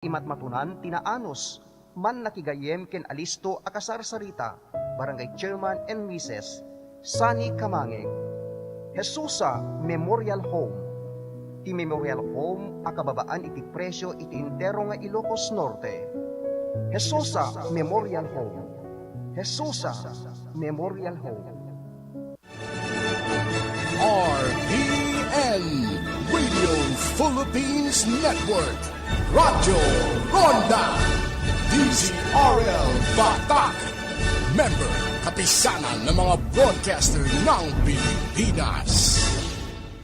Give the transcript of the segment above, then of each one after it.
Imatmatunan tinaanos, man nakigayem ken alisto akasarsarita, Barangay Chairman and Mrs. Sunny Kamangeng. Jesusa Memorial Home. Ti Memorial Home akababaan iti presyo iti entero nga Ilocos Norte. Jesusa Memorial Home. Jesusa Memorial Home. RPN Radio Philippines Network Radyo Ronda DZRL Batak Member Kapisanan ng mga broadcaster ng Pilipinas.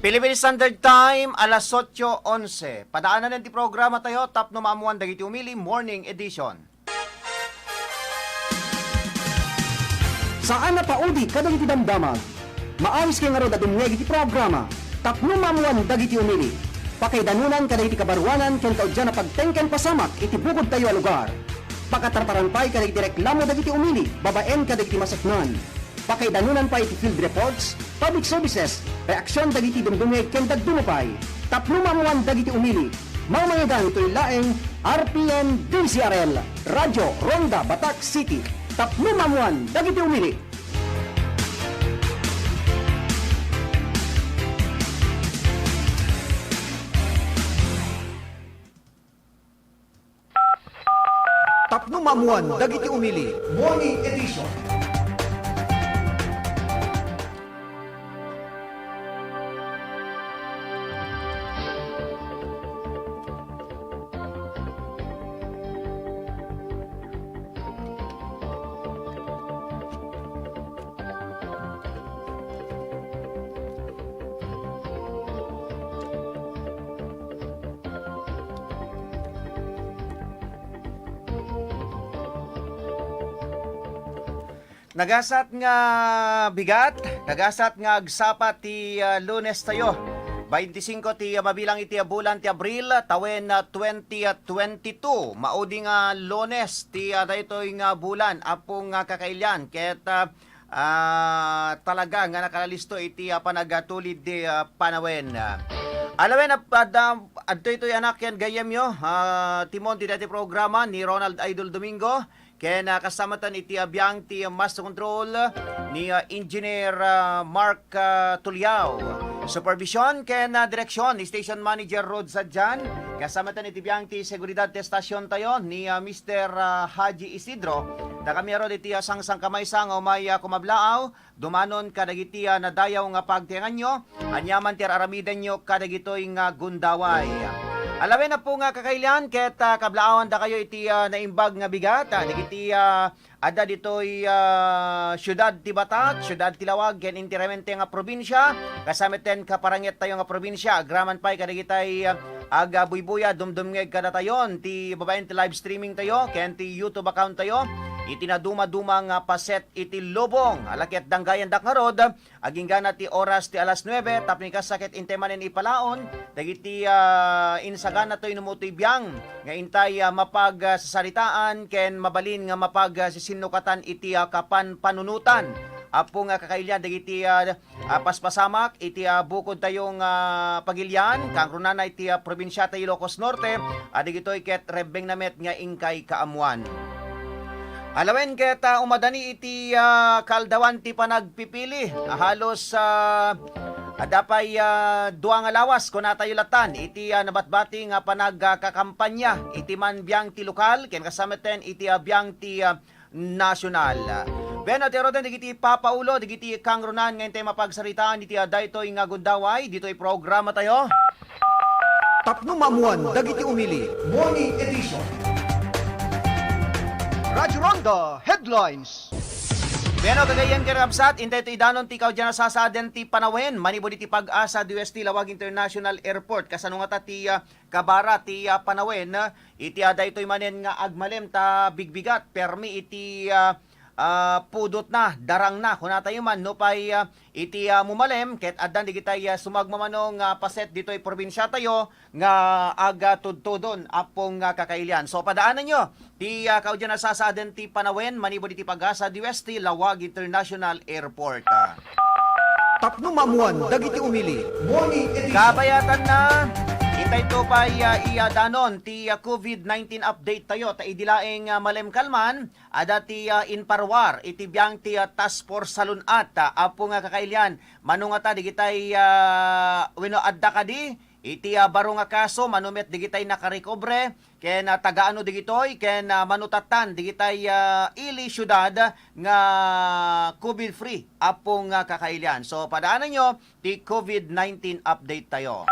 Philippine Standard Time, alas 8:11. Padaanan ng ti programa tayo, tap no maamuan dagiti umili, morning edition. Saan na paudi kadagiti damdamag? Maayos kay nga ro dadumyeg iti programa. Tapno mamuan dagiti umili. Pakaidanunan kadagiti kabaruanan ken kaudyan na pagtengken pasamak iti bukod tayo a lugar. Pakatartarampay kadagiti reklamo dagiti umili, babaen kadagiti masaknan. Pakaidanunan pa iti field reports, public services, reaksyon dagiti dumdumeg ken dagdumupay. Tapno mamuan dagiti umili. Mamayagan ito'y laeng RPN DCRL, Radyo Ronda Batak City. Tapno mamuan dagiti umili. Tapno mamuan dagiti umili, morning edition. Nagasat nga bigat, nagasat nga agsapat ti Lunes tayo. 25 ti mabilang iti bulan ti Abril, tawen 2022. Maudi nga Lunes ti daytoy nga bulan apong kakailyan ket talaga nga nakalalisto iti panagatulid di panawen. Alawen adto ito'y anak yan gayemyo, timon ti dati programa ni Ronald Idol Domingo. Ken kasamatan iti abiyang ti Master Control ni Engineer Mark Tuliao. Supervision ken direksyon ni Station Manager Rod Sadjan. Kasamatan iti biyang ti Seguridad ti Stasyon tayo ni Mr. Haji Isidro. Da kami ro iti sangsang kamay sang o may kumablaaw. Dumanon kadagiti nadayaw nga pagtingan nyo. Anyaman ti aramiden nyo kadagitoy nga gundaway. Alawin na po nga kakailan, ket kablaawan da kayo iti naimbag nga bigat, iti ada dito'y syudad ti Batak, syudad ti Lawag, ken intiramente nga probinsya, kasamiten kaparanget tayo nga probinsya, agraman pa'y kadagitay aga buybuya, dumdumngeg kada tayon, ti babaen ti live streaming tayo, ken ti YouTube account tayo, iti naduma-duma nga paset iti lubong, alaket danggayan dakngarod, aging gana ti oras ti alas 9, tapni kasakit intemanen ipalaon, dagiti insagana to'y numutoy biyang, nga intay mapag sasaritaan, ken mabalin nga mapag sisinukatan iti kapan panunutan. Apo nga kakailyan dagiti paspasamak iti bukod tayong pagilyan kang runana iti probinsya tayo Ilocos Norte dagitoy ket rebeng namet nga ingkay kaamuan. Alawen ket umadani iti kaldawan ti panagpipili halos adapay duang alawas kuna tayo latan iti nabatbati nga panagkakampanya iti man biyang ti lokal ken kasameten iti biyang ti nasyonal. Beno ti roden digiti papaulo digiti kang runan ngayon tayo mapagsaritaan iti daytoy nga gundaway dito'y programa tayo. Tapno mamuan dagiti umili, morning edition. Radyo Ronda Headlines. Beno kagayan kirabsat intay ti danon ti kaudyan sasaden ti panawen manibod ti pag-asa DOST Lawag International Airport kasano nga ti kabara ti panawen iti daytoy manen nga agmalem ta bigbigat permi iti pudot na darang na kuna tayo man no pay iti mumalem ket addan digitay sumagmamanong paset ditoy probinsya tayo nga aga tudtudon apong kakailyan. So padaanan nyo ti kaudyan sasaden ti panawen manibod iti pag-asa DOST Lawag International Airport. Tapno mamuan dagiti umili, morning edition. Kabayatan na itay to pa danon ti COVID-19 update tayo ta idilaeng malem kalman ada ti inparwar iti biyang ti task force salunat apo nga kakailyan manung ata digitay wenno adda kadi iti baro nga kaso manumet digitay nakarekobre ken tagaano digitoy ken manutatan digitay ili syudad nga COVID free apo nga kakailyan. So padaanan nyo ti COVID-19 update tayo.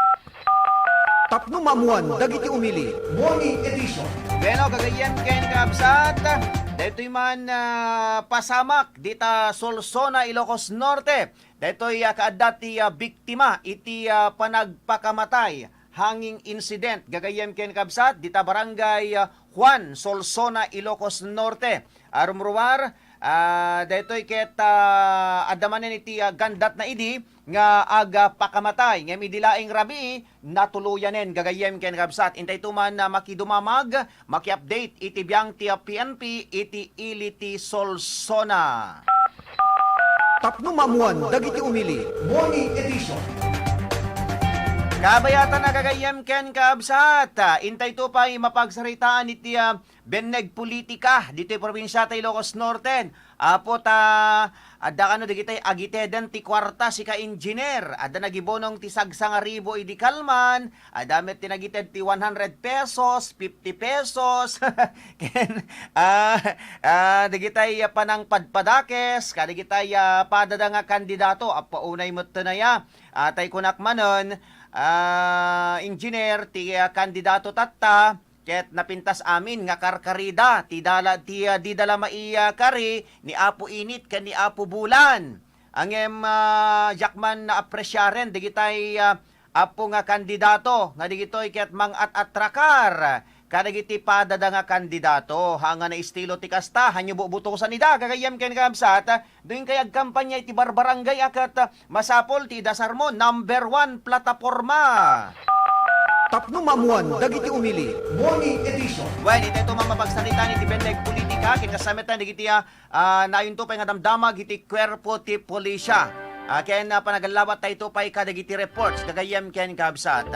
Tapno mamuan dagiti umili. Morning edition. Bueno, gagayan ken kabsat. Deto'y man pasamak dita Solsona, Ilocos Norte. Deto'y kaadati biktima iti panagpakamatay hanging incident. Gagayem ken kabsat dita barangay Juan, Solsona, Ilocos Norte. Arumruwar, deto'y ket adamanen iti gandat na idi nga aga pakamatay ngem idilaing rabi natuluyanen gagayem ken kabsat intay tuman na makidumamag maki-update iti biyang ti PNP iti iliti Solsona. Tapno mamuan dagiti umili. Morning edition. Kabayatan na gagayem ken kabsat intay to pa mapagsaritaan iti beneg politika dito probinsya ta Ilocos Norte. Apo adda kano digitay agiteden ti kwarta si ka engineer adda nagibonong ti sagsangaribo idi kalman adda met tinagited ti 100 pesos 50 pesos ken digitay panang padpadakes kadigitay padada nga kandidato apo unay met tenaya tay kunak manon engineer ti kandidato tatta ket napintas amin nga karkarida ti didala maiya kari ni Apo Init ken ni Apo Bulan. Angem jakman na apresyaren digitay apo nga kandidato nga digitoy ket mangat-atrakar kadagiti padada nga kandidato hanga na estilo ti kasta hanyo bubutosan ida gagayem ken kabsat duing kayag kampanya iti barbarangay akat masapol ti dasarmo number 1 plataporma. Tapno mamuan dagiti umili. Morning edition. Well, ito mamapagsalita ni Beneg politika kinasametan digiti nayon to pay nga damdamag iti kwerpo ti pulisya. Ken panagalawat tayo pay kadagiti reports gagayem ken kabsat.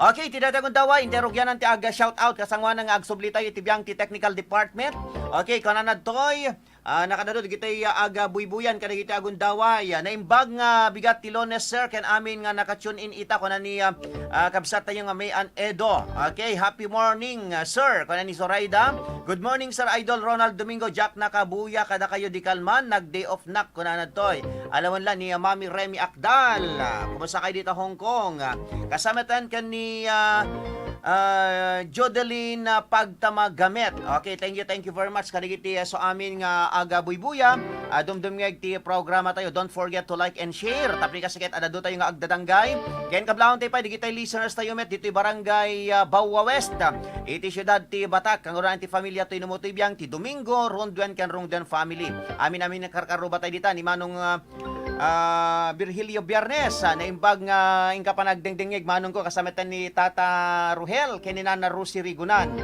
Okay, tidadagon dawa interrogyanan ti aga shout out kasangwa nga agsublitay iti biyang ti technical department. Okay, kananad toy nakadado digiti aga buybuyan kadagiti agun daway naimbag nga bigat ti Lones sir ken amin nga nakatune in ita kunan ni kabsat tayo nga Mayan Edo. Okay, happy morning sir kunan ni Zoraida. Good morning sir Idol Ronald Domingo Jack nakabuya kada kayo di kalman nag day off nak kunan toy. Alawan la ni Mami Remy Akdal. Kumusta kayo dito Hong Kong? Kasamatan kan ni Jodeline Pagtamagamet. Okay, thank you very much kadigiti so amin nga aga buybuya. Dumdum nga ti programa tayo. Don't forget to like and share. Tapos kasi ket adado tayo nga agdadanggay. Ken kablahon tayo pa digitay listeners tayo met dito barangay Bawa West. Iti syudad ti Batak kang urang ti familia to inumutoy biyang ti Domingo Ronduen ken Ronduen family. Amin karkaruba tayo dita ni manong Virgilio Biernes naimbag nga ingka panagdengdengeg manong ko kasametan ni Tata Ruhel ken ni Nana Rusi Rigunan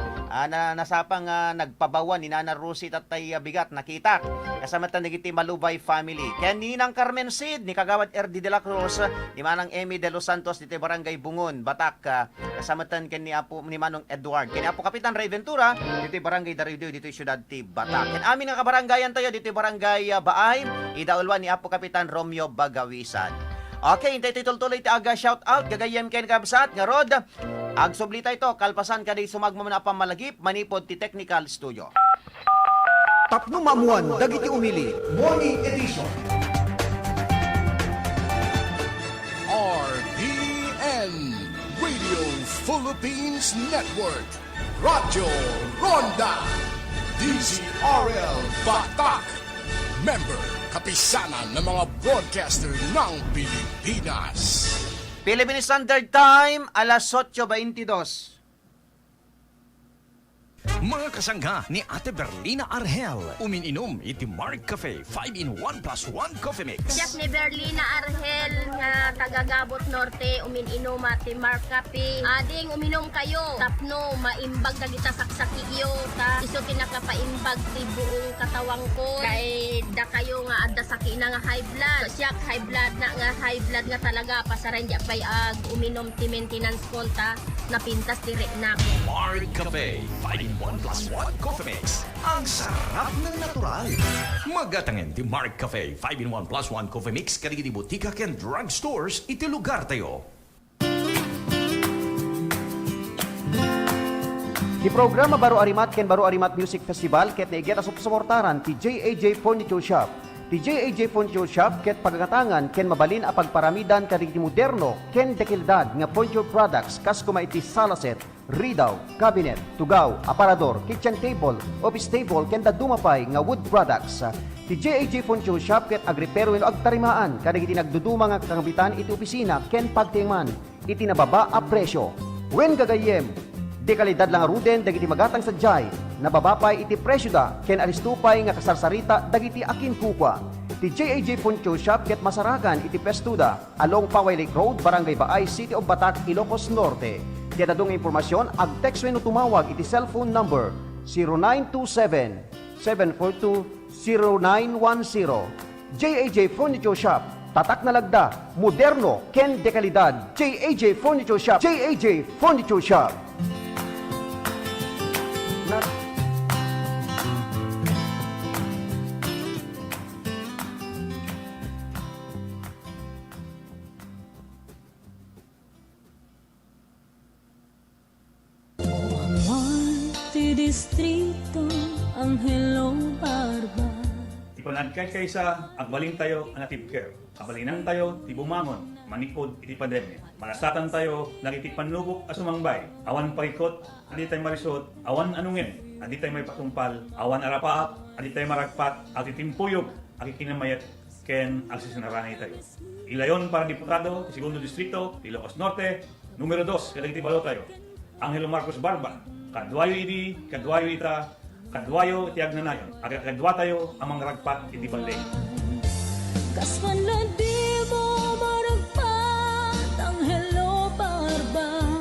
nasapang nagpabawan ni Nana Rusi tatay bigat nakita kasametan digiti Malubay family ken ni Nang Carmen Sid ni Kagawad RD de la Cruz ni Manang Emmy de los Santos dito barangay Bungon Batak kasametan ken ni Apo ni Manong Edward ken ni Apo Kapitan Ray Ventura dito barangay Darillo dito syudad ti Batak ken amin nga kabarangayan tayo dito barangay Baay idaulwan ni Apo Kapitan Romeo Bagawisan. Okay, hintay tuloy ti aga shout out gagayem ken kabsat nga rod agsublita ito kalpasan kadi sumagmam na pamalagip manipod ti technical studio. Tapno mamuan dagiti umili. Morning edition. RPN Radio Philippines Network Radyo Ronda DZRL Batak Member kapisanan ng mga broadcaster ng Pilipinas. Philippine Standard Time, alas 8:22. Mga kasangga ni Ate Berlina Argel, umininom iti Mark Cafe 5-in-1 plus 1 coffee mix. Siya ni Berlina Argel nga tagagabot norte umininom ati Mark Cafe. Ading uminom kayo tapno maimbag dagita saksaki iyo ta iso pinakapaimbag ti buong katawang ko kay da kayo nga adda saki na nga high blood. So, siya high blood nga talaga pasaran di pay ag uminom ti maintenance konta na pintas dire na. Mark Cafe 5-in-1 plus 1 Coffee Mix. Ang sarap ng natural. Magatangin di Mark Cafe 5-in-1 plus 1 Coffee Mix karigi di butika ken drugstores iti lugar tayo. Di programa Baro Arimat ken Baro Arimat Music Festival ket naigeta suportaran ti JAJ Furniture Shop. Ti JAJ Furniture Shop ket pagkatangan ken mabalin a pagparamidan kadagiti moderno ken dekilidad nga furniture products kas kuma iti sala set, ridaw, cabinet, tugaw, aparador, kitchen table, office table ken dadumapay nga wood products. Ti JAJ Furniture Shop ket agripero wenno agtarimaan kadagiti nagduduma nga kakambitan iti opisina ken pagtingman iti nababa a presyo. Wen gagayem di kalidad lang aruden dagiti magatang sadyay, nababapay iti presyo da, ken aristupay nga kasarsarita dagiti akin kukwa. Ti JAJ Furniture Shop ket masarakan iti Pestuda, along Paway Lake Road, Barangay Baay, City of Batac, Ilocos Norte. Ti adadong impormasyon, ag-text wenno tumawag iti cellphone number 0927-742-0910. JAJ Furniture Shop, tatak na lagda, moderno, ken de kalidad. JAJ Furniture Shop, JAJ Furniture Shop. Ti distrito Angelo Barba. Ipanagkay kaysa agbalin tayo ang native care. Abalinan tayo ti bumangon, manikod iti pandemya. Marasatan tayo nagiti panlubok asumangbay. Awan parikot, adi tayo marisot, awan anungin, adi tayo may patumpal, awan arapaap, adi tayo maragpat, ati timpuyog, ati kinamayat, ken agsisinarani tayo. Ilayon para diputado, ti segundo distrito, Ilocos Norte, numero 2, kadagiti balo tayo. Angelo Marcos Barba, kadwayo idi, kadwayo ita, kadwayo ti agnanayon, aga kadwa tayo ang mga ragpat iti balay. Kaswan na di mo maragpat Angelo Barba.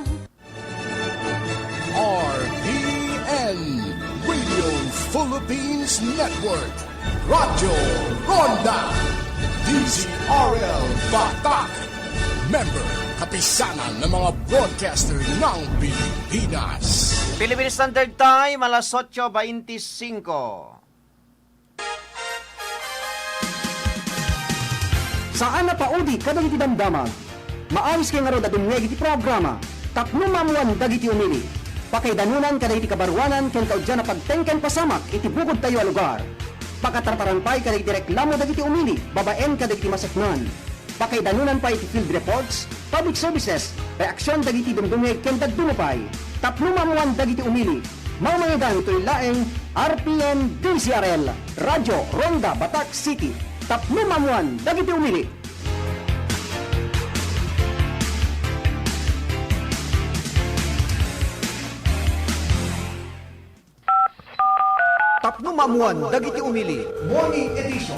RPN Radio Philippines Network, Radyo Ronda, DZRL Batak, member kapisanan ng mga broadcaster ng Pilipinas. Philippine Standard Time, alas 8:25. Saan na paudi kadagiti damdamag? Maayos kay nga ro dadumweg iti programa. Tapno mamuan dagiti umili. Pakaidanunan kadagiti kabarwanan ken kaudyan na pagtengken pasamak iti bukod tayo a lugar. Pakatartarampay kadagiti reklamo dagiti umili, babaen kadagiti masaknan. Pakaidanunan pa iti field reports, public services, reaksyon dagiti dumdumeg ken dagdumapay. Tapno mamuan dagiti umili. Mamayagan ito'y laeng RPN DCRL, Radyo Ronda Batac City. Tapno mamuan dagiti umili. Tapno mamuan dagiti umili. Morning edition.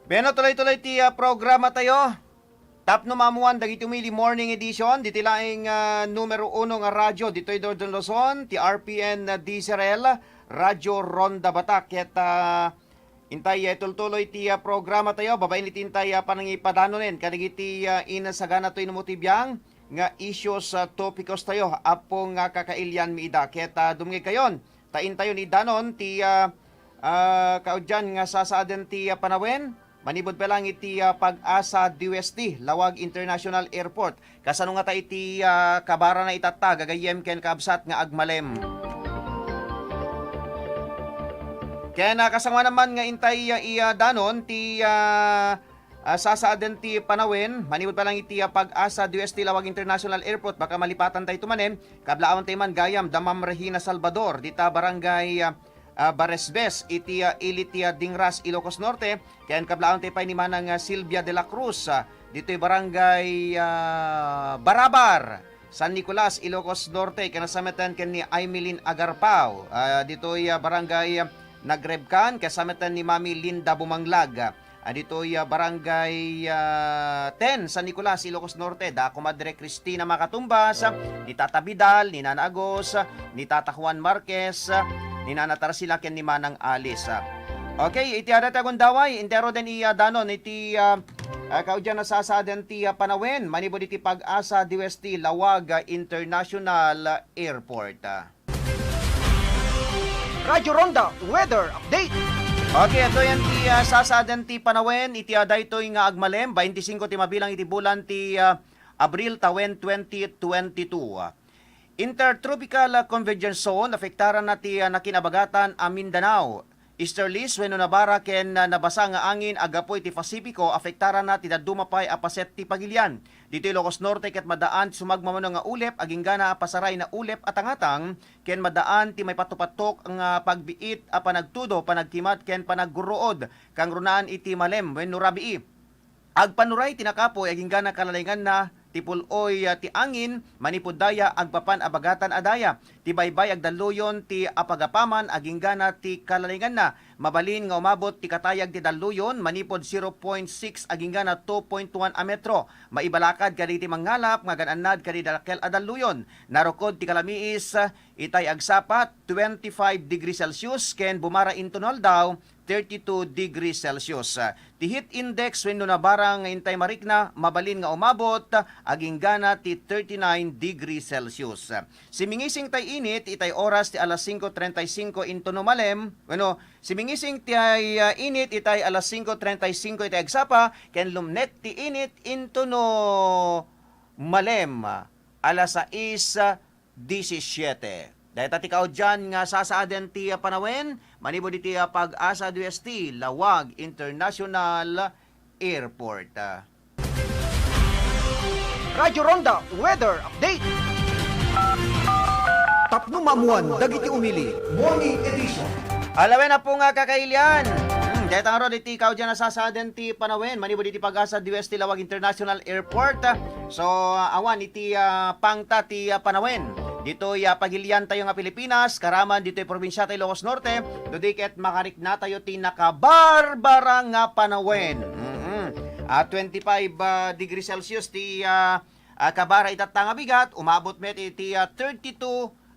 Beno, tuloy-tuloy ti programa tayo. Tapno mamuan dagiti umili morning edition. Diti laing numero 1 nga radyo dito'y Northern Luzon, ti RPN DCRL, Radyo Ronda Batac. Ket intay tultuloy ti programa tayo. Babayin iti intay panangipadanon kadagiti inasagana to'y numutibiyang nga issues topicos tayo. Apong kakailyan mi ida. Ket dumngeg kayon. Tain tayo ni danon ti kaudyan nga sasaaden ti panawen. Manibod pa lang iti Pag-asa DUST, Lawag International Airport. Kasano nga ta iti kabara na itata, gagayem ken kabsat nga agmalem. Kaya nakasangwa naman nga intay danon ti sasaaden ti panawen. Manibod pa lang iti Pag-asa DUST, Lawag International Airport. Baka malipatan tayo tumanen. Kablaon tayo man gayam, Damam Regina Salvador. Dita barangay Baresbes, iti Ilitia Dingras, Ilocos Norte. Kaya kablaon tayo pa ni Manang Silvia de la Cruz, dito'y barangay Barabar, San Nicolas, Ilocos Norte. Kanasametan ken ni Aimelin Agarpao, dito'y barangay Nagrebkan, kasametan ni Mami Linda Bumanglag. Dito'y Barangay 10 San Nicolas, Ilocos Norte. Da Comadre Cristina Makatumbas, ni Tata Vidal, ni Nana Agos, ni Tata Juan Marquez, ni Nana Tarsila, ken ni Manang Alice. Okay, iti adata gundaway, intero den danon iti kaudyan na sasaden ti Panawen, manibod iti Pag-asa DOST Lawag International Airport. Radyo Ronda Weather Update. Okay, ito yan ti sasaden ti Panawen, iti daytoy nga agmalem, 25 ti mabilang iti bulan ti Abril tawen 2022. Intertropical Convergence Zone, afektaran na ti nakinabagatan a Mindanao. Easterlies, wenno nabara ken nabasa nga angin agapoy ti Pasipiko, afektaran na ti dadumapay a paset ti Pagilian. Dito Ilocos Norte ket madaan ti sumagmamano nga ulep, aging gana pasaray na ulep at angatang, ken madaan ti may patupatok nga pagbiit a panagtudo, panagkimat ken panagguruod, kang runaan iti malem wenno rabii. Agpanuray tinakapoy aging gana kalalingan na tipuloy ti angin, manipod daya agpapan abagatan adaya. Ti baybay agdaluyon ti apagapaman aging gana ti kalalingan na. Mabalin nga umabot ti katayag ti daluyon, manipod 0.6 aging gana 2.1 a metro. Maibalakad kadi ti mangalap nga gananad kadi dalakel a daluyon. Narukod ti kalamiis itay agsapat 25 degrees Celsius ken bumara intonol daw 32 degrees Celsius. Ti heat index wenno na barang intay marikna, mabalin nga umabot aging gana ti 39 degrees Celsius. Simingising tay init itay oras ti alas 5:35 into no malem. Bueno, simingising ti init itay alas 5:35 itay agsapa ken lumnet ti init into no malem alas 6:17. Dahil tati kao dyan nga sasaaden ti Panawen, manibod iti Pag-asa DOST Lawag International Airport. Radyo Ronda Weather Update. Tapno mamuan dagiti umili. Morning edition. Alawen na po nga kakailian. Dahil tangaro diti kao dyan na sasaaden ti Panawen, manibod iti Pag-asa DOST Lawag International Airport. So awan iti pangta ti Panawen. Dito'y Pagilian tayo nga Pilipinas, karaman dito'y probinsya tayo Ilocos Norte, dudikit makarik na tayo ti nakabarbara nga Panawen. 25 degrees Celsius ti kabara itatang nga bigat, umabot met iti 32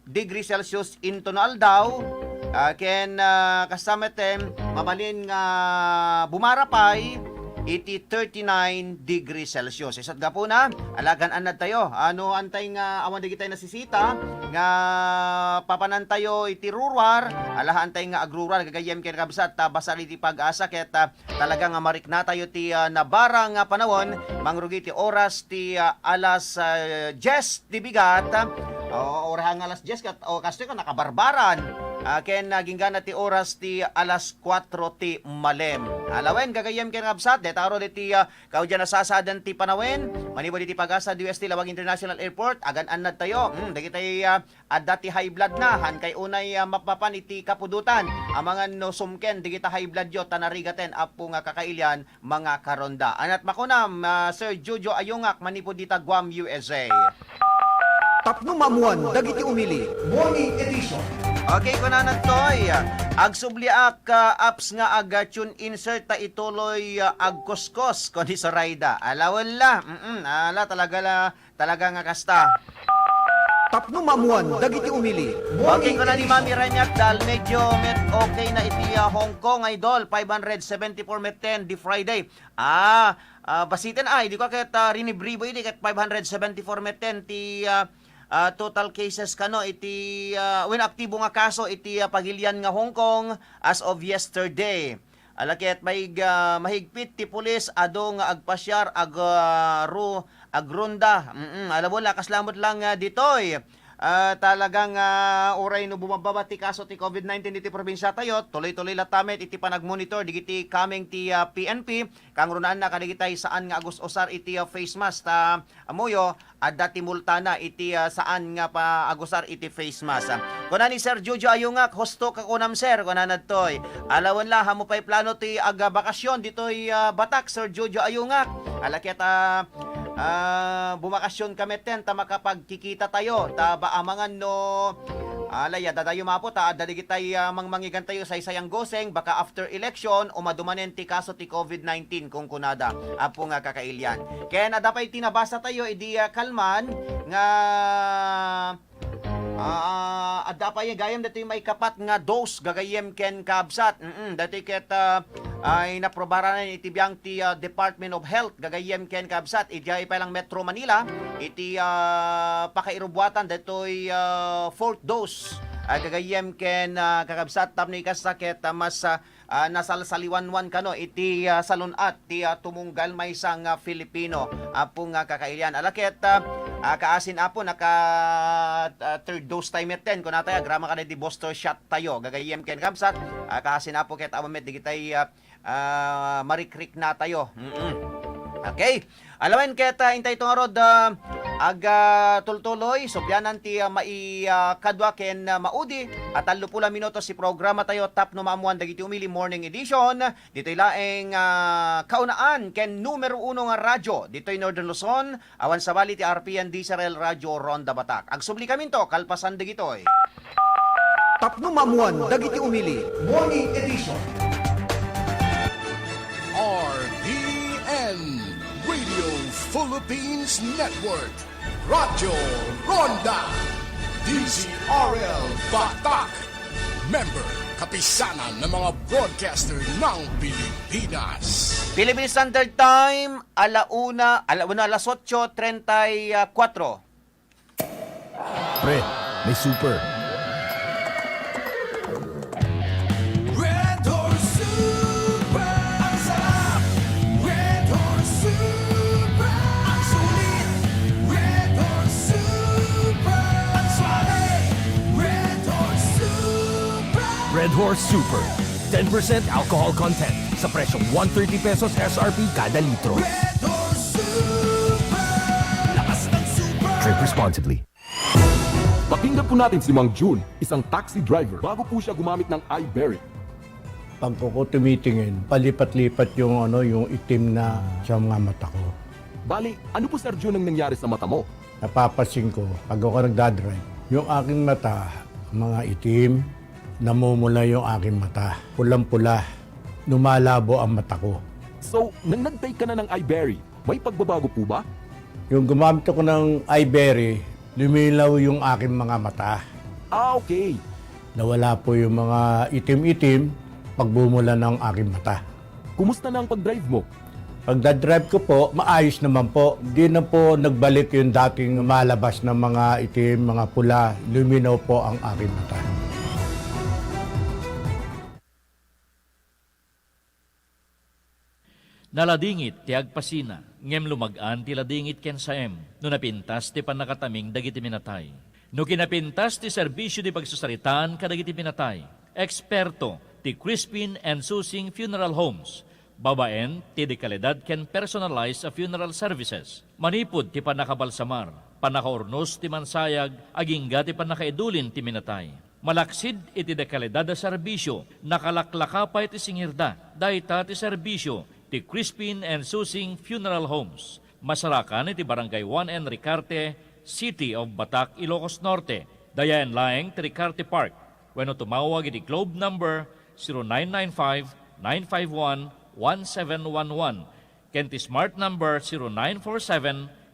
degrees Celsius into na aldaw, ken kasametem mabalin nga bumarapay iti 39 degrees Celsius. Isat ga po na, alagan anad tayo. Ano antay nga awan di kitay nasisita, nga papanan tayo iti rurwar, alahan tayo nga agrurwar, gagayem ken kabsat, basal iti Pag-asa, ket talaga nga marik na tayo ti nabara nga panawon, mangrugi ti oras ti alas 10 di bigat, orahang alas 10 kat, o kasto ko nakabarbaran, ken naging gana ti oras ti alas 4 ti malem. Alawen gagayem ken kabsat, detaro diti kaudyan na sasadan ti Panawen, manibod iti Pag-asa DOST Lawag International Airport, agan annad tayo. Dagiti adda ti high blood na, han kay unay mapapan iti kapudutan. Amangan no sumken digita high blood yo tanarigaten apo nga kakailian mga karonda. Anat makunam Sir Jojo Ayungak, manipod dita Guam, USA. Tapno mamuan dagiti umili. Morning edition. Okay, kunanan toy. Agsubliak apps nga tune insert ta ituloy agkuskos kundi sa rayda. Alawan la. Ala talaga nga kasta. Tapno mamuan dagiti umili. Okay ko na ni Mami Ranyak dahil medyo okay na iti Hong Kong Idol 574 met 10 di Friday. Basitin ay di ko ket rinibribo iti ket 574 met 10 ti total cases kano iti when aktibo nga kaso iti Pagilian nga Hong Kong as of yesterday. Alaket mahigpit ti pulis ado nga agpasyar agrunda. Alam mo lakas lamot lang ditoy. Talagang oray no bumababa ti kaso ti COVID-19 iti probinsya tayo, tuloy-tuloy latamet iti panagmonitor digiti kaming ti PNP kang runaan na kadigitay saan nga agus usar iti face mask ta amoyo adda ti multana iti saan nga pa agusar iti face mask. Kuna ni Sir Jojo Ayungak, hosto ka kunam sir, kuna nadtoy. Alawan la hamo pay plano ti aga bakasyon ditoy Batak Sir Jojo Ayungak. Alaket bumakasyon kami ten ta makapagkikita tayo ta ba amangan no Alay, dadayo mapot daligit tay mangmangigan tayo sa isayang goseng baka after election o madumanen ti kaso ti COVID-19 kung kunada apo nga kakailyan. Kaya na dapat tinabasa tayo idi kalman nga adapay gayam dati may kapat nga dose gagayem ken kabsat. Dati ket ay naprobaran itibiyang ti Department of Health gagayem ken kabsat iti pa lang Metro Manila iti pakairubuatan datoy fourth dose gagayem ken kakabsat tapno ikasakit mas nasalsaliwanwan kano iti salunat ti tumunggal may isang Filipino apong kakailian alaket kaasin apo naka third dose time ten kun natay grama ka di booster shot tayo gagayem ken kabsat kaasin apo ket awamet digitay marikrik na tayo. Okay. Alawen keta intay ito nga rod tultuloy sobyanan ti kadwa ken maudi at 30 minuto si programa tayo tap no maamuan dagiti umili morning edition ditoy laeng kaunaan ken numero 1 nga radyo ditoy Northern Luzon awan sa bali ti RPN Diesel Radio Ronda Batak. Agsubli kami to kalpasan dagitoy. Tapno mamuan dagiti umili morning edition. RPN Radio Philippines Network, Radyo Ronda, DZRL Batak, member kapisanan ng mga broadcaster ng Pilipinas. Philippine Standard Time alauna alas 8:34. Pre, may super. Red Horse Super! Ang sarap! Red Horse Super! Ang sulit! Red Horse Super! Ang suave! Red Horse Super! Red Horse Super. 10% alcohol content sa presyong 130 pesos SRP kada litro. Red Horse Super! Lakas ng super! Drink responsibly. Pakinggan po natin si Mang June, isang taxi driver bago po siya gumamit ng iBerry. Pag ko tumitingin, palipat-lipat yung yung itim na sa mga mata ko. Bali, ano po Sir June ang nangyari sa mata mo? Napapansin ko, pag ako nagdadrive, yung aking mata, mga itim, namumula yung aking mata. Pulang-pula, lumalabo ang mata ko. So, nang nag-take ka na ng iBerry, may pagbabago po ba? Yung gumamit ako ng iBerry, lumilaw yung aking mga mata. Ah, okay. Nawala po yung mga itim-itim pagbumula ng aking mata. Kumusta na ang pag-drive mo? Pagdadrive ko po, maayos naman po. Di na po nagbalik yung dating malabas na mga itim, mga pula. Luminaw po ang aking mata. Naladingit ti agpasina, ngem lumagaan ti ladingit ken saem, no napintas ti panakataming dagiti minatay. No kinapintas ti serbisyo di pagsusaritaan kadagiti minatay. Eksperto ti Crispin and Susing Funeral Homes. Babaen ti dekalidad ken personalized a funeral services. Manipod ti panakabalsamar, panakaurnos ti mansayag, agingga ti panakaidulin ti minatay. Malaksid iti dekalidad a serbisyo, nakalaklakapay ti singirda, dayta ti serbisyo, ti Crispin and Susing Funeral Homes. Masarakan iti Barangay 1 and Ricarte, City of Batak, Ilocos Norte. Dayan laeng ti Ricarte Park. Wenno tumawag iti Globe number 0995-951-1711. Ken ti Smart number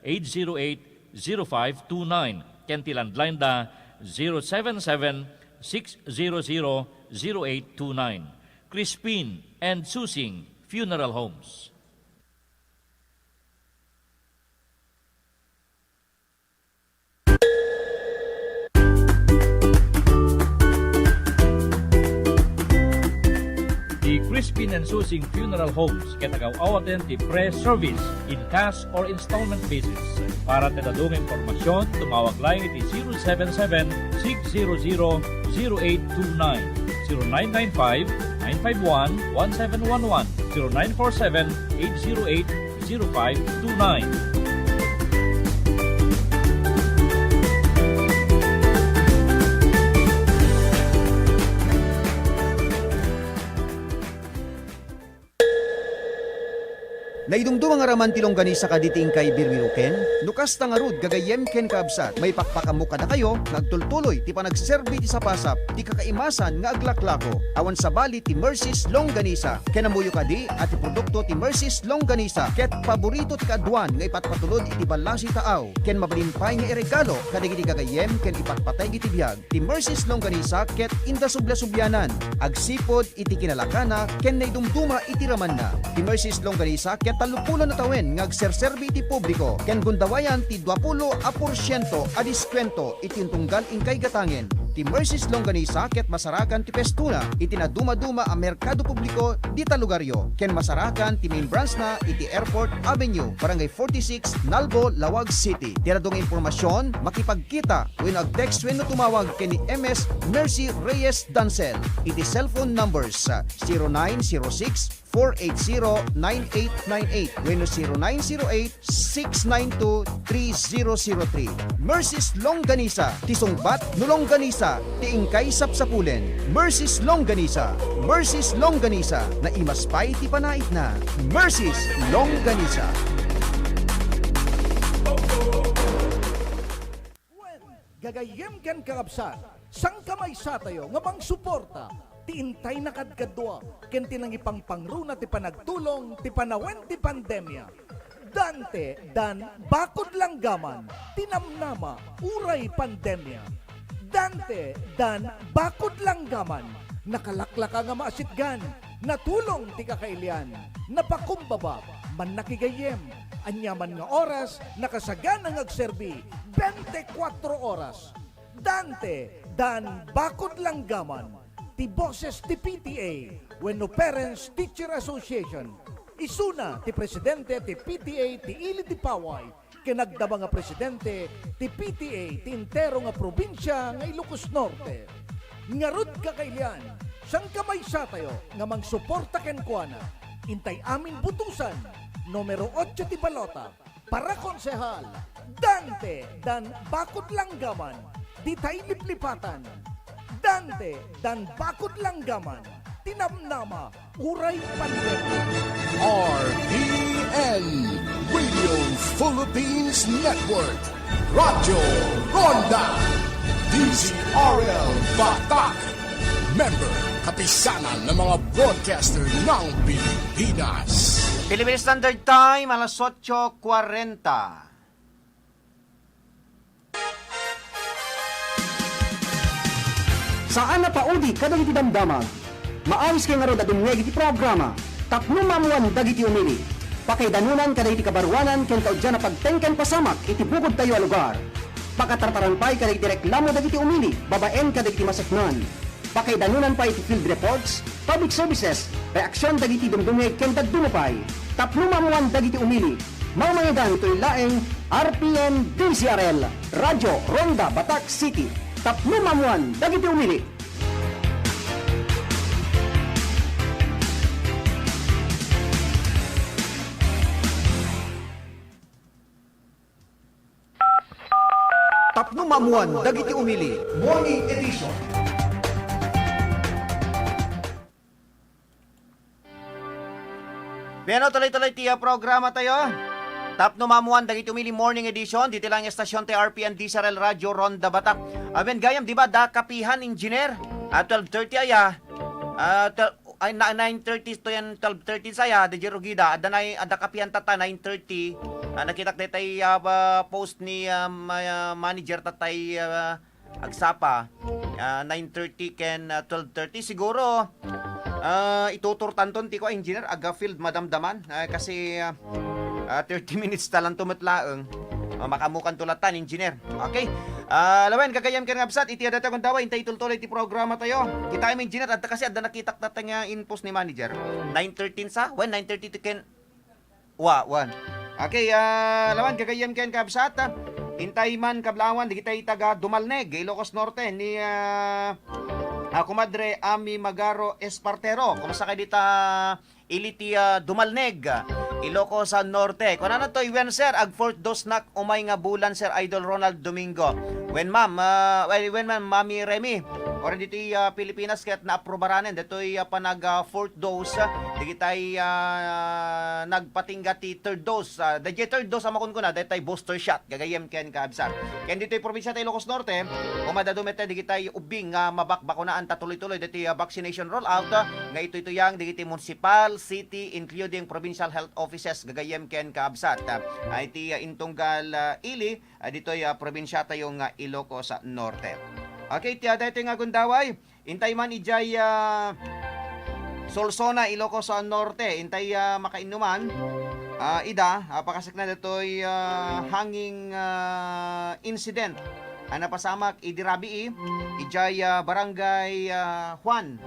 0947-808-0529. Ken ti landline da 077-600-0829. Crispin and Susing Funeral Homes. The Crispin and Susing Funeral Homes katagaw-awaten ti pre-service in cash or installment basis. Para tinadong informasyon, tumawag lang iti 077-600-0829, 0995-951-1711, 0947-808-0529. Naidumdum nga raman tilong ganisa ka diting kay birwiruken, nukas tangarud gagayem ken kaabsat, may pakpakamo ka na kayo, nagtultuloy, ti pa nagserbi ti sapasap, ti kakaimasan nga aglaklako, awan sa bali ti Mercy's Longganisa, kenamuyo ka di at ti produkto ti Mercy's Longganisa, ket paborito ti kadwan nga ipatpatulod iti balasi taaw, ken mabalimpay nga iregalo, kadagiti gagayem ken ipatpatay iti biyag, ti Mercy's Longganisa, ket inda subla-subyanan, agsipod iti kinalakana, ken naidumduma iti raman na, ti Mercy's Longganisa, ket talupulo na tawen nga agserserbi iti publiko ken gundawayan ti 20% a diskwento iti tunggal inkay gatangen ti Mercy's Longganisa ket masarakan ti pestuna iti naduma-duma a merkado publiko dita lugaryo ken masarakan ti main branch na iti Airport Avenue Barangay 46 Nalbo Lawag City. Tiradong impormasyon makipagkita wenno ag-text wenno tumawag ken ni MS Mercy Reyes Dancel iti cellphone numbers 0906 480-9898 wenno 0908-692-3003. Mercy's Longganisa, tisungbat no longganisa, tiingkay sapsapulen. Mercy's Longganisa, Mercy's Longganisa, na imaspay ti panait na. Mercy's Longganisa. Gagayem ken kaabsat, sang kamay sa tayo nga bang suporta, tiintay nakadkadwa, ken tinang ipangpangruna ti panagtulong, ti panawen ti pandemya. Dante, dan bakod langgaman, tinamnama, uray pandemya. Dante, dan bakod langgaman, nakalaklaka nga maasitgan, natulong ti kakailian, napakumbaba, man nakigayem, anyaman nga oras, nakasagan ang agserbi, 24 oras. Dante, dan bakod langgaman, ti boses ti PTA, wenno Parents Teacher Association. Isuna ti presidente ti PTA ti Ili ti Paway, kinagdaba nga presidente ti PTA ti intero nga probinsya nga Ilocos Norte. Ngarud kakailian, sang kamay sa tayo nga mangsuporta ken kuana, intay amin butusan, numero 8 ti balota, para konsehal, Dante, dan bakod langgaman, di tayo liplipatan, Dante, dan bakod langgaman, tinamnama, uray pandemya. RPN, Radio Philippines Network, Radyo Ronda, DZRL Batak, member kapisanan ng mga broadcaster ng Pilipinas. Philippine Standard Time, alas 8:40. Saan na paudi kadagiti damdamag? Maawis kay nga ro dadumweg iti programa. Tapno mamuan dagiti umili. Pakaidanunan kadagiti kabarwanan ken kaudyan na pagtengken pasamak iti bukod tayo a lugar. Pakatartaranpay kadagiti reklamo dagiti umili, babaen kadagiti masaknan. Pakaidanunan pa iti field reports, public services, reaksyon dagiti dumdumeg ken dagdumupay. Tapno mamuan dagiti umili. Mamayagan ito'y laeng RPN DCRL, Radyo Ronda Batak City. Tapno mamuan dagiti umili. Tapno mamuan dagiti umili. Morning edition. Pero tuloy-tuloy tiya programa tayo. Tapno mamuan dagiti umili morning edition dito lang yung stasyon ti RPN DCRL Radyo Ronda Batak. Aben gayam di ba da kapihan engineer at 12:30 aya. 9:30 to yan 12:30 saya de Jerugida ada kapihan tata 9:30. Nakita tay post ni manager tatay agsapa 9:30 ken 12:30 siguro. Ituturtanton ti ko engineer aga field madamdaman kasi 30 minutes talang tumatlaeng makamukan tulatan engineer. Okay. Lawen kagayam ken ngabsat iti adata kun dawa intay tultuloy ti programa tayo. Kita im engineer adda kasi adda nakitak tatay nga inpost ni manager. 9:13 sa when 9:30 to ken one. Okay, lawan kagayam ken kabsat. Intay man kablawan di kita itaga Dumalneg, Ilocos Norte ni Kumadre Ami Magaro Espartero. Kumusta kay dita Iliti Dumalneg, Ilocos Norte. Kung ano to, sir, ag fourth dose nak umay nga bulan, Sir Idol Ronald Domingo. When ma'am, Mami Remy, or dito Pilipinas ket naaprubaran dito panag fourth dose, di kitay nagpatingga ti third dose. The third dose amakon ko na dito booster shot gagayem ken kaabsat. Ken dito probinsya tay Ilocos Norte, umadadumete di kitay ubing nga mabakbakunaan ta tuloy-tuloy dito vaccination rollout nga ito yang di kitay municipal, city including provincial health offices gagayem ken kaabsat. Iti intunggal ili dito probinsya tayong Ilocos Norte. Okay, dito nga gundaway. Intay man ijay Solsona, Ilocos Norte. Intay makainuman. Pakasik na dito'y hanging incident. Napasamak idirabi ijay barangay Juan,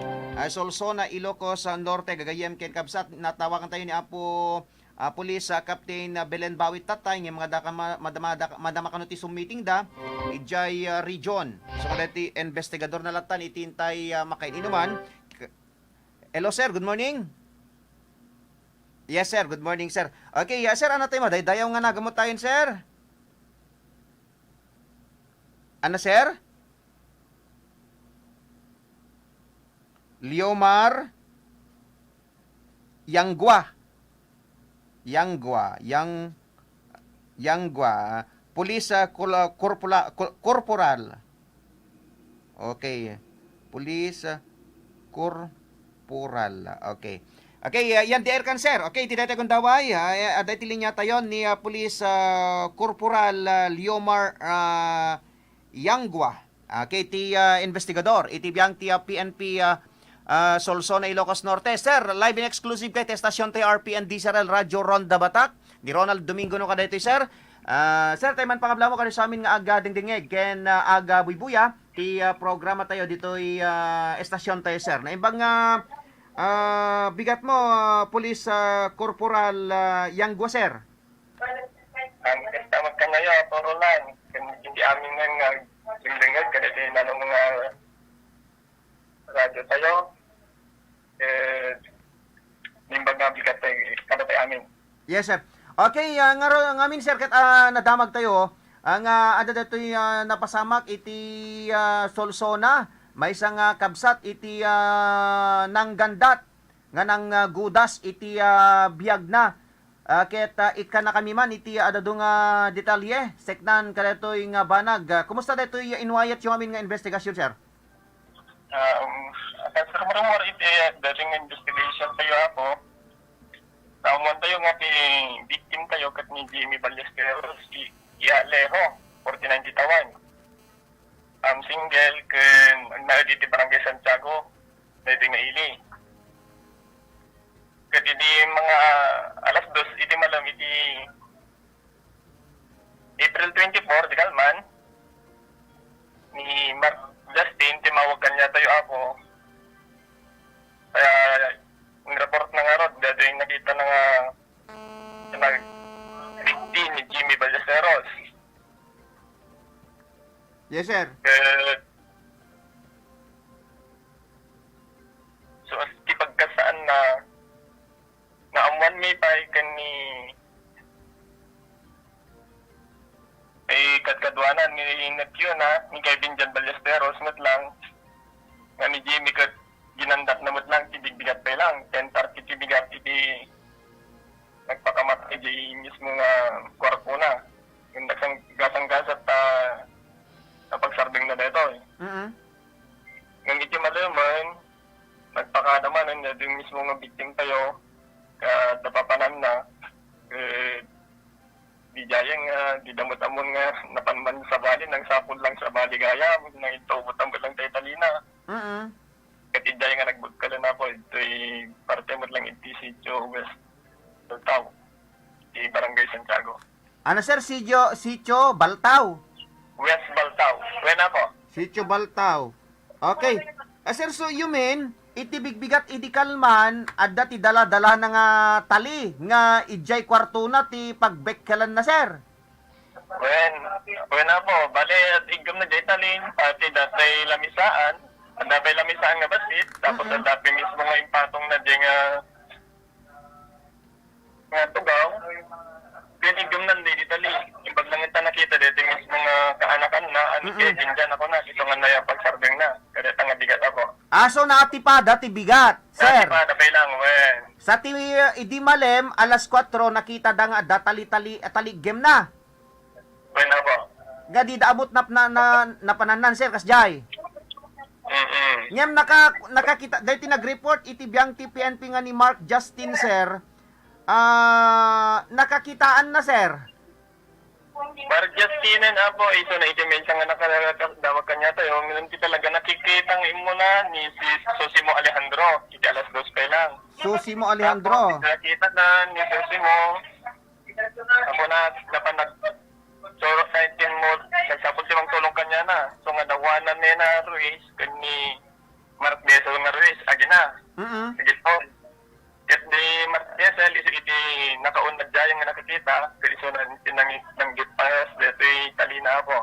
Solsona, Ilocos Norte. Gagayem ken kabsat. Natawakan tayo ni Apo Police Captain Belen Bawit Tatay ng mga madama kanuti meeting da ijay region. So kadati investigador na latan itintay makaininuman. Hello sir, good morning. Yes sir, good morning sir. Okay, sir, ano tayo dayaw nga nagamot tayo sir? Ano sir? Liomar Yangwa, Police Corporal. Okay. Police Corporal. Okay. Okay, yan di kan sir. Okay, tidete kung daway. Aday tilinya tayo ni Police Corporal Liomar Yangwa. Okay, ti investigador. Iti biyang ti PNP Solsona, Ilocos Norte. Sir, live and exclusive kay Estasyon TRP and DCRL Radio Ronda Batak. Ni Ronald Domingo no kada ito, sir. Sir, tayo man pangabla mo kayo sa amin nga aga dingdingeg ken aga buybuya. Ti programa tayo dito'y estasyon tayo, sir. Naimbang bigat mo, Police Corporal Yangwa, sir. Kastamag ka ngayon, puro lang. Hindi amin nga dingdingeg kada ito nanong mga radyo tayo. Nimbag nga bigat tayo kada tayo amin. Yes, sir. Okay, ngamin sir, kat nadamag tayo, ang ada dato'y napasamak iti Solsona, may isang kabsat iti nanggandat, nga nang gudas iti biyag na. Ket itka na kami man iti adadong detalye, seknan ka dato'y nga banag. Kumusta dato'y inwayat yung amin nga investigasyon, sir? Sa rumor iti dating investigation tayo ako. Naumuan tayo nga ti victim tayo kat ni Jimmy Ballesteros Ialejo, 49 tawan. Single ken na di Barangay Santiago, medyo nga ili. Kat di mga alas 2 iti malam iti April 24 di kalman ni Mark Justin timawag kanya tayo ako. Kaya report na nga rod, dito yung nakita na nga victim ni Jimmy Ballesteros. Yes, sir. So, ipagkasaan na naamuan may pa'y ni ay kadkadwanan ni Natyo na ni Kevin Jan Ballesteros ngat lang nga ni Jimmy kat ginandak na lang tibigbigat pa lang 10-30 tibigat iti nagpakamatay di mismo nga kwarto na yung gasang-gasat na pagsarbing na dito Ngang iti malaman nagpakadaman na yung mismo nga victim tayo dapapanan na di jayang di damot-amon nga napanman sa bali nang sapod lang sa bali gaya nang itubot-amot lang tayo talina Katiday nga nagbutkalan ako, ito'y parte mo lang iti Sitio West Baltaw, iti Barangay Santiago. Ano sir, Sitio Baltaw? West Baltaw, when ako? Sitio Baltaw. Okay. Sir, so you mean, iti bigbigat iti kalman, adda ti dala-dala na nga tali, nga ijay kwarto na ti pagbekkalan na sir? When ako, bale at igam na jay talin, pati datay lamisaan, ang dapay lamisaan nga basit, tapos ang dapay mismo nga impatong na di nga tugaw, pinigam na di tali. Imbag lang ita nakita dito mismo nga kaanakan na, ani Kevin dyan ako na, ito nga na yung pagsarbing na, kada nga bigat ako. Aso naatipada ti bigat, sir. Dati pa, dabay lang, wen. Sa ti idi malem alas 4 nakita da nga da taligem na. Wen ako. Gadi da abot na pananan sir kasjay. Nyem nakakita dahil tinag-report iti biyang ti PNP nga ni Mark Justin sir. Nakakitaan na sir. Mark Justinen apo, ito na iti-mention nga nakadawag kanya tayo, minum ti talaga nakikita ng imo na ni si Sosimo Alejandro, iti alas 2 pa lang. Susimo Alejandro. Nakita na ni Sosimo, ako na napanag soro sa itin mo, nagsapot simang tulong kanya na. So nga nawanan niya na Ruiz, ni Mark Desel nga Ruiz, agi na. Sige po. At di Mark Desel, iti nakaunad dyan nga nakikita, pero so nang gipas, dito talina ako.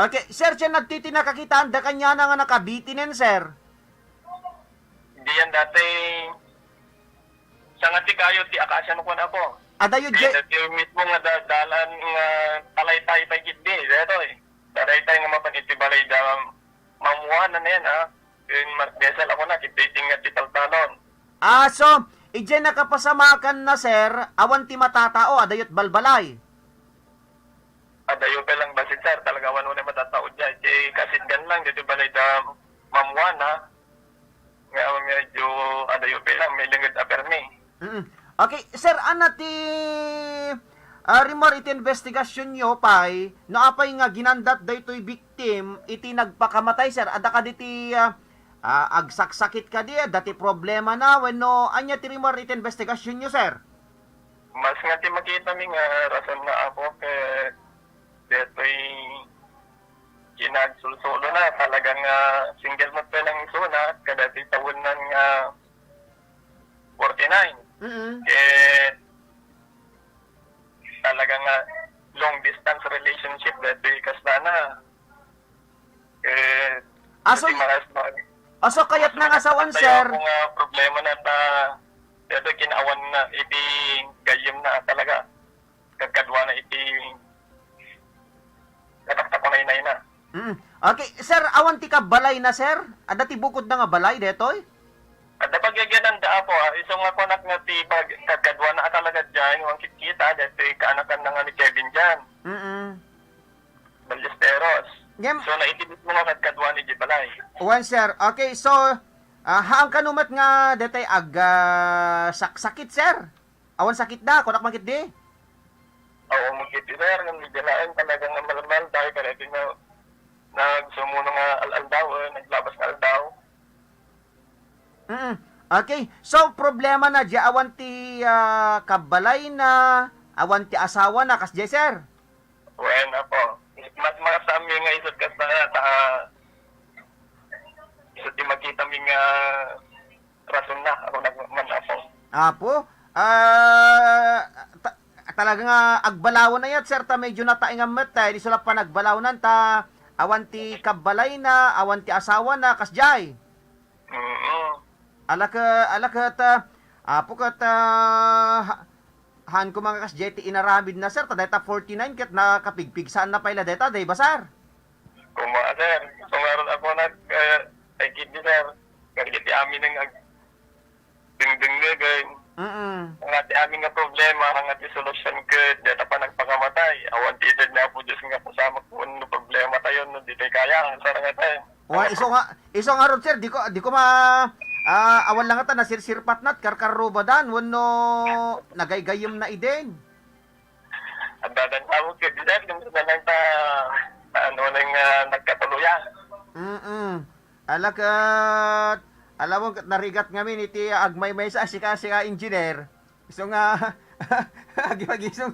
Okay, sir, siya nagtiti nakakitaan da kanya na nga nakabitinin sir. Di yan dati, sa nga ti kayo, ti akasya nukon ako. Adayo Di dati mismo nga dalan nga talaytay pa gitdi, dito talaytay nga mapaniti balay da mamuha na yan ha. Yung Mark Desel ako na, kititing nga titaltalon. So, ije nakapasamakan na sir, awan ti matatao, adayot balbalay. Adayo pa lang basit sir, talaga wano na matataod dyan. Kasit gan lang, dito balay da mamuha na. Nga medyo adayo pa lang, may lingid apermi. Okay, sir, ti rimor iti investigasyon nyo, pay, no apay nga ginandat da ito'y victim, iti nagpakamatay, sir, ada ka diti agsaksakit ka di, dati problema na, no, anya ti rimor iti investigasyon nyo, sir? Mas nga ti makita mi nga rason na ako, kaya dito'y kinagsulsulo na, talagang single mo pa lang suna, kada ti tawanan nga 49. Talagang long distance relationship dito ikas na. Aso kayat nang asawan sir. Kung problema na ta dito kinawan na iti gayem na talaga. Kagkadwa na iti katakta ko na na. Okay, sir, awan ti ka balay na sir? Ada ti bukod na nga balay detoy? At napagyaginan da po, isang ako nga ti kagkadwa na talaga dyan, yung kikita, dito kaanakan na nga ni Kevin dyan. Ballesteros. So, naitibit mo nga kagkadwa ni Jibalay. One sir, okay, so, haang kanumat nga detay sakit sir? Awan sakit da, kunak magit di? Oo, magit di sir, ng midyalaan talagang malamal, dahil ka rin na nagsumuno nga al-aldaw, naglabas na aldaw. Okay, so problema na di awan ti kabalay na, awan ti asawa na kasjay sir. Bueno po. Mas makasami nga isot kas na isot ti makita mi nga rason na ako nagman ako. Apo, talaga nga agbalawon na yat sir, ta medyo nataingan met di sila pa nagbalawonan ta awan ti kabalay na, awan ti asawa na kasjay. Alakat, apo kat, han ko mga kasjay ti inaramid na sir, ta data 49 kat nakapigpigsaan na pala data, day ba sir? Kung mga sir, sumaron ako ay kidney sir, kagiti amin ng ding-ding na gayon. Ang ati amin nga problema, ang ati solusyon ko, data pa nagpakamatay, awan titid na po Diyos nga pasama kung ano problema tayo, no, di tayo kaya, sarang nga tayo. Iso nga ron sir, di ko awan lang ata nasirsirpat nat karkarubadan wano nagaygayom na iden. Ang dadan tawag ko di dahil kung saan lang ano nang nagkatuluyan. Alam mo narigat ngamin iti agmay-may sa asika engineer. Iso nga agisong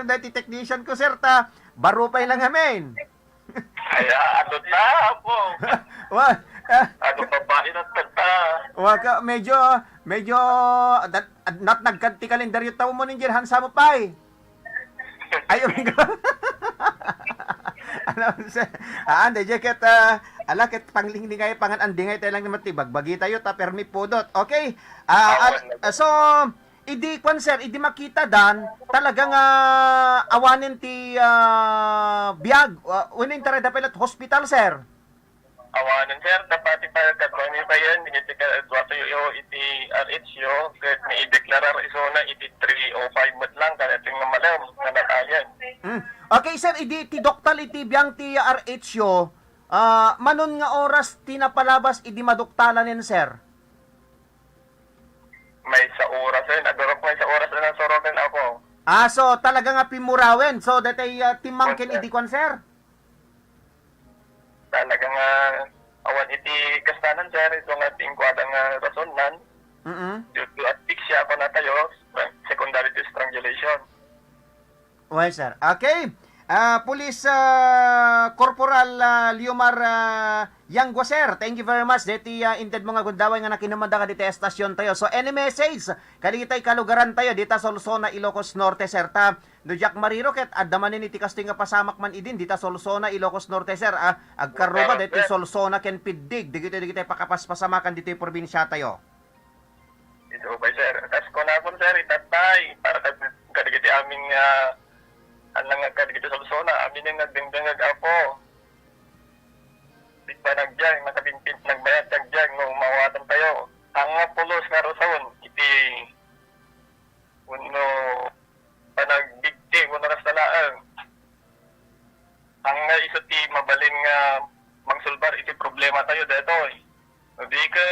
na iti technician ko sir ta barupay lang ngamin. Ay, ano na po? Ano pa ba inatagta? Waka, medyo, not nagkanti kalendaryo tao mo ninyo, hansa mo pa eh. Ayaw mo ko. Alam mo siya, ande, jacket, alakit, panglingdingay, panganandingay tayo lang naman tibag, bagi tayo, ta, permi podot. Okay, so, idi kwan sir, idi makita dan talagang awanin ti biag unin tara dapat hospital sir. Awanan sir, dapat ipagkatwani pa yan, hindi ka adwato yo iti RHO, kahit may i-deklarar iso na iti 305 mat lang, kaya ito nga malam, na natayan. Okay sir, idi ti doktal iti biyang ti RHO, manon nga oras tinapalabas idi maduktalan sir. May sa oras eh, nagurok may sa oras na sorokin ako. So talaga nga pimurawen. So datay timangkin idi kwan sir. Talagang awan iti kastanan sir, ito nga tingkwadang rason nan. Due to asphyxia ako na tayo, secondary to strangulation. Well sir, okay. Police Corporal Liomar Yangwa sir, thank you very much. Deti inted mga gundaway nga nakinamanda ka dito estasyon tayo. So any message, kaligitay kalugaran tayo dita sa Luzon, Ilocos Norte sir. Ta do Jack Mariro ket adamanin iti kasting nga pasamak man idin dita sa Luzon, Ilocos Norte sir. Agkaruba dito Solsona ken Piddig, digito pakapaspasamakan dito yung probinsya tayo. Ito ba sir, tas ko na po sir, itatay, para kaligiti aming alang nga dito sa Luzon, amin yung nagdingdingag ako. Di pa nagyang, nakabimpit, nagbayad nagyang, nung mawatan tayo. Ang pulos nga rason, iti, uno, panagbigti, uno rastalaan. Ang iso ti mabalin nga mangsulbar, iti problema tayo dito. Di ka,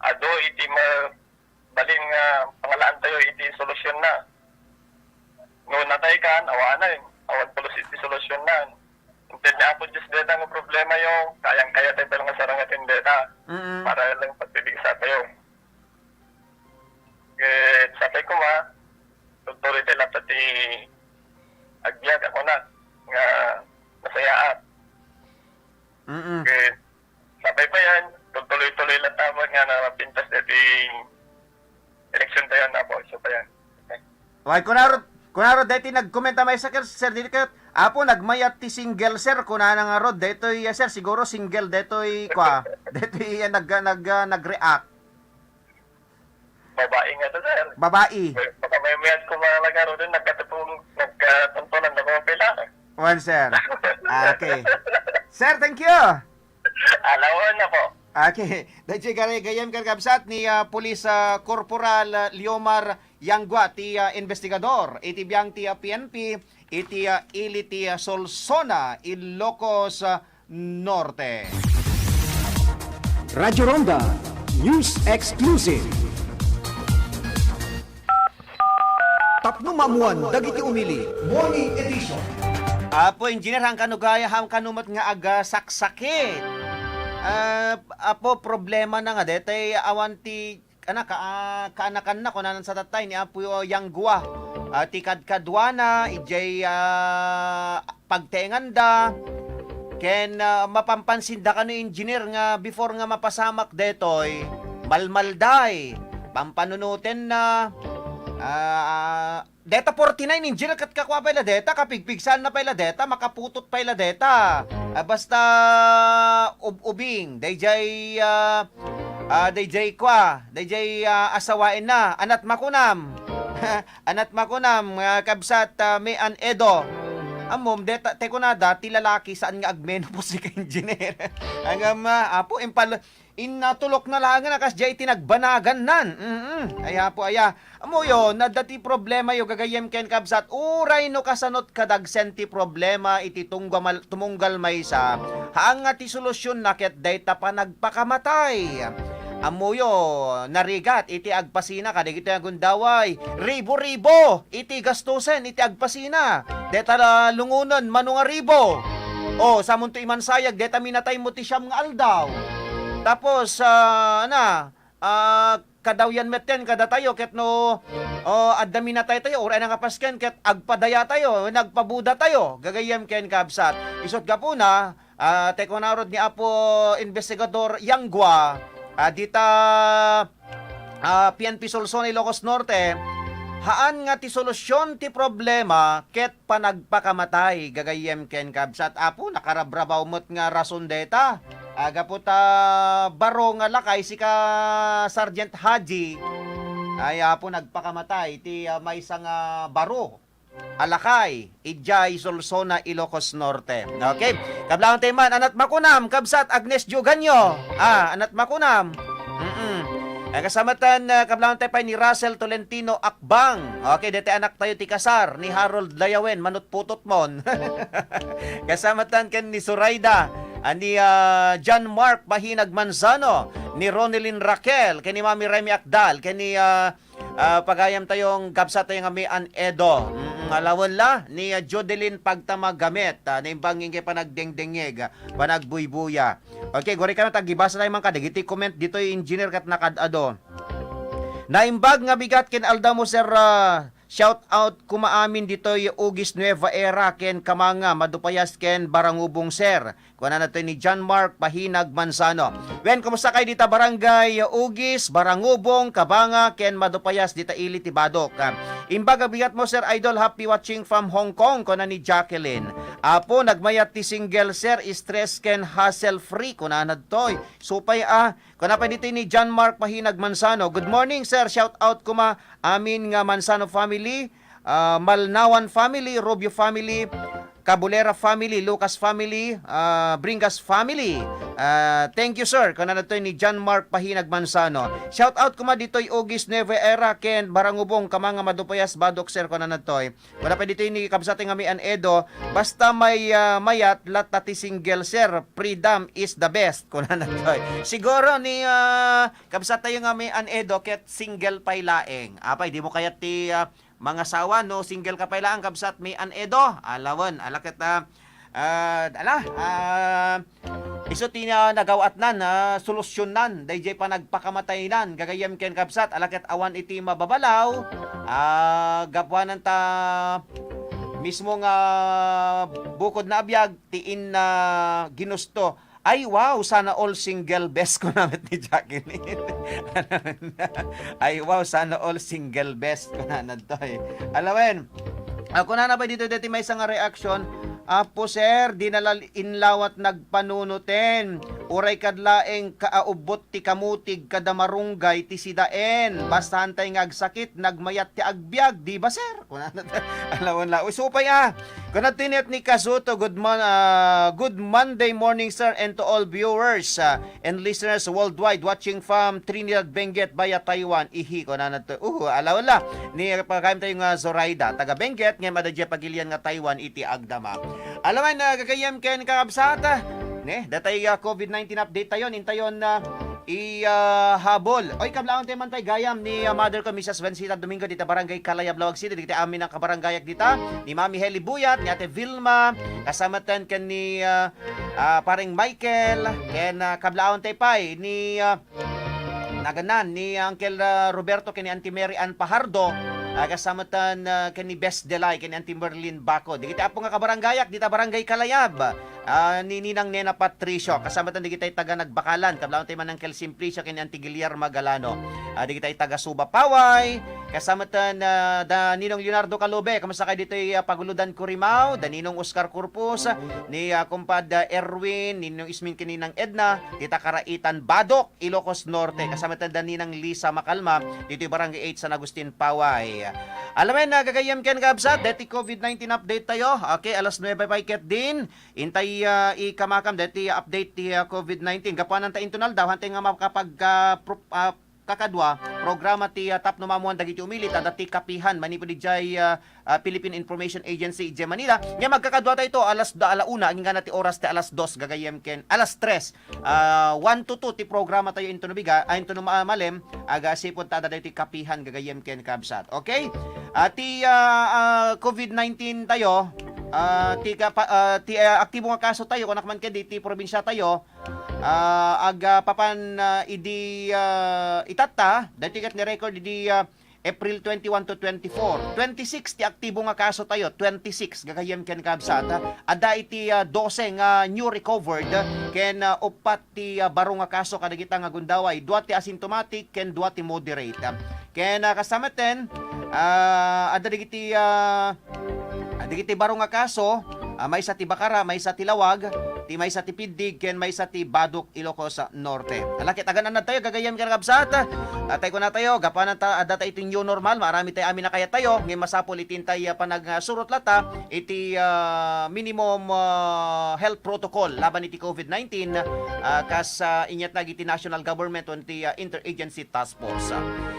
ado, iti mabalin nga pangalaan tayo, iti solusyon na. Noon natay kan, awan pulos iti solusyon na. Instead niya po just data ng problema yung kayang-kaya tayo palang sarangatin data para lang pagpibig sa tayo. Sa tayo ko tutuloy tayo lang pati agbyag ako na nga masayaan. Sabay pa yan, tutuloy-tuloy lang tama nga na pintas dito election tayo na po. So pa yan. Okay, kunaro deti nagkomenta may sakir sir dito kayo apo nagmayat ti single sir kunana nga rod detoy sir siguro single detoy detoy nag-react. Babae nga to sir. Babae. Baka may mayat ko malagaro din nagkatuntunan na mga pila. One sir. Okay. Sir, thank you. Alawan na po. Okay. Dahil gayam karkabsat ni Police Corporal Liomar Yangwa, ti investigador, iti biyang ti PNP, iti ili ti Solsona, Ilocos Norte. Radyo Ronda News Exclusive. Tapno mamuan dagiti umili Morning Edition. Apo engineer hang kanugaya hang kanumot nga aga saksakit. Apo problema na nga detay awanti kaanakan na kunanan sa tatay ni Apo Yangwa. Tikadkadwana ijay pagtengan da ken mapampansin da kano engineer nga before nga mapasamak detoy malmalday pampanunutin na deta 49 engineer kat kakwa pala deta kapigpigsan na pala deta makaputot pala deta basta ubing dayjay asawain na anat makunam anat makunam kabsat may an edo amom deta tekunada ti lalaki saan nga agmenopause ka engineer hanggang apo inatulok na lang na kas jay tinagbanagan nan aya po aya amo yo nadati problema yo gagayem ken kabsat uray no kasanot kadagsen ti problema iti tumunggal maysa haang nga ti solusyon na ket dayta pa nagpakamatay amo yo narigat iti agpasina kadigiti agundaway ribo-ribo iti gastusen iti agpasina deta lungunon manunga ribo o samunto imansayag deta minatay mo ti siyam nga aldaw tapos kadawyan meten kada tayo ket no addami na tayo or nga pasken ket agpadaya tayo nagpabuda tayo gagayem ken kabsat isot gapuna tekonarod ni Apo investigador Yangwa dita PNP Solsona Ilocos Norte haan nga ti solusyon ti problema ket panagpakamatay gagayem ken kabsat Apo nakarabrabaw mot nga rason deta aga po ta baro nga lakay si ka Sergeant Haji ay po nagpakamatay ti may isang baro Alakay, Ijay, Solsona, Ilocos Norte. Okay? Kablang teman, anat makunam, kabsat, Agnes Juganyo. Anat makunam. Ay kasamatan, kablang tepay ni Russell Tolentino Akbang. Okay, dete anak tayo ti kasar, ni Harold Layawen, manut putot mon. Kasamatan ken ni Zoraida, ni John Mark Bahinag Manzano, ni Ronelyn Raquel, ken ni Mami Remy Akdal, ken ni pagayam tayong kabsat tayong Amian Edo. Alawan la ni Jodelyn Pagtamagamit, naimbangin kay panagdengdengeg, panagbuybuya. Okay, gori ka na tagibasa tayo man kadigiti comment dito yung engineer kat nakadado. Naimbag nga bigat ken Aldamo sir, shout out kumaamin dito yung Ugis Nueva Era ken Kamanga Madupayas ken Barangubong sir. Kuha na natin ni John Mark Bahinag Manzano. Wen, kumusta kayo dita barangay Ugis, Barangubong, Kabanga ken Madupayas dita ili tibadok. Imbag bigat mo sir idol, happy watching from Hong Kong kuha na ni Jacqueline. Apo nagmayat ti single sir, stress ken hassle free kuha na toy. Supay kuha na pa dito ni John Mark Bahinag Manzano. Good morning sir, shout out kuma amin nga Manzano family, Malnawan family, Rubio family, Cabulera family, Lucas family, Bringas family. Thank you sir. Kana na to ni John Mark Bahinag Manzano. Shout out kuma ditoy Ugis Nueva Era ken Barangubong Kamanga Madupayas Badok sir kana na toy. Wala pa ditoy ni kabsating Amian Edo, basta may mayat latati single sir, freedom is the best kuna na toy. Siguro ni kabsat tayo Amian Edo ket single pay laeng. Apay di mo kayat ti mga sawa no, single ka pala ang kabsat may anedo, alawan, alakat iso tina nagawat nan, solusyonan, dayjay pa nagpakamatay nan, gagayam ken kabsat, alakat awan iti mababalaw, gapwanan ta mismo nga bukod na abiyag, tiin na ginusto. Ay wow, sana all single best ko naman ni Jacqueline. Ay wow, sana all single best ko na nantoy. Alawen, ako na ba dito may isang reaction. Apo sir, dinala inlawat nagpanunuten. Uray kadlaeng kaaubot ti kamutig kada marunggay ti sidaen. Basta hantay nga agsakit, nagmayat ti agbyag, di ba sir? Alawon la. Usupay Kuna tinet ni Kasuto, good Monday morning sir and to all viewers and listeners worldwide watching from Trinidad, Benguet, Baya, Taiwan. Ihi ko na nato. Alawon la. Ni pagkaim tayo nga Zoraida, taga Benguet, nga madadya pagilian nga Taiwan, iti agdama. Alaman na gagayam ken kakabsata. Datay COVID-19 update tayo, nintayon na habol. Oy kablaon tayo man tayo gayam ni mother ko Mrs. Vancita Domingo dita barangay Kalayab, Lawag City. Dito amin ang kabaranggayak dita ni Mami Heli Buyat, ni Ate Vilma, kasamatan ken ni paring Michael, ken kablaon tayo pay ni naganan ni Uncle Roberto ken ni Auntie Mary Ann Pahardo, kasamatan ken ni Best Delay ken ni Auntie Merlin Baco. Di kita apo nga kabaranggayak dita barangay Kalayab. Ni Ninang Nena Patricio, kasamatan di kita taga Nagbakalan, kablaon tayo man Uncle Simplicio ken ni Auntie Guillermo Magalano. Di kita taga Suba Paway, kasamatan da Ninong Leonardo Calube, kamusta kay dito Paguludan Curimao, da Ninong Oscar Corpus, ni kumpad Erwin, Ninong Ismin ken Ninang Edna, dita Karaitan Badok, Ilocos Norte, kasamatan da Ninang Lisa Makalma, dito barangay 8 San Agustin Paway. Alamen na gagayam ken kabsat, deti COVID-19 update tayo. Okay, alas 9 pa ket din. Intay ikamakam deti update ti COVID-19. Gapuanan ta intunal daw hantay nga makapag kakadwa programa ti tap no mamuan dagiti umilit dati kapihan manipod dijay Philippine Information Agency ije Manila. Nga magkakadwa tayo ito alas 1 ang nga nati oras ti alas 2 gagayem ken alas 3 1 to 2 ti programa tayo into nubiga into no malem aga sipon ta dati kapihan gagayem ken kabsat. Okay? Ti COVID-19 tayo ti aktibo nga kaso tayo kunak man ken ti probinsya tayo aga papan idi itata dati kat ni record di April 21 to 24 26 ti aktibo nga kaso tayo 26 gagayem ken kabsat ada iti 12 nga new recovered ken upat ti baro nga kaso kadagita nga gundaway dua ti asymptomatic ken dua ti moderate ken kasamaten ada digiti baro nga kaso may sa ti Bakara may sa Tilawag ti may sa ti Pidig, ken may sa ti Badok, Ilocos Norte. Alakit aganan na tayo, gagayam ka nakabsat. Atay ko na tayo, gapanan ta data iti new normal, marami tayo amin na kaya tayo, ngayon masapol itintay panagsurot lata, iti minimum health protocol laban iti COVID-19, kas inyat nag iti national government on iti interagency task force.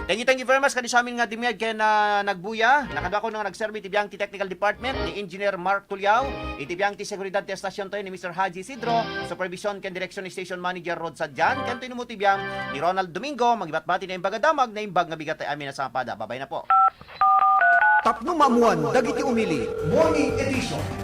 Thank you very much kadi sa amin nga dimyag kaya na nagbuya, nakadwa ko nang nagserve iti biyang ti technical department ni Engineer Mark Tuliao, iti biyang ti seguridad ti estasyon tayo ni Mr. Haji Sidro, supervision ken direction ni station manager Rod Sadjan, ken tinumo ti biyang ni Ronald Domingo, magibat-bati na imbag adamag na imbag nga bigat tayo amin na sampada. Babay na po. Tapno mamuan dagiti umili. Morning Edition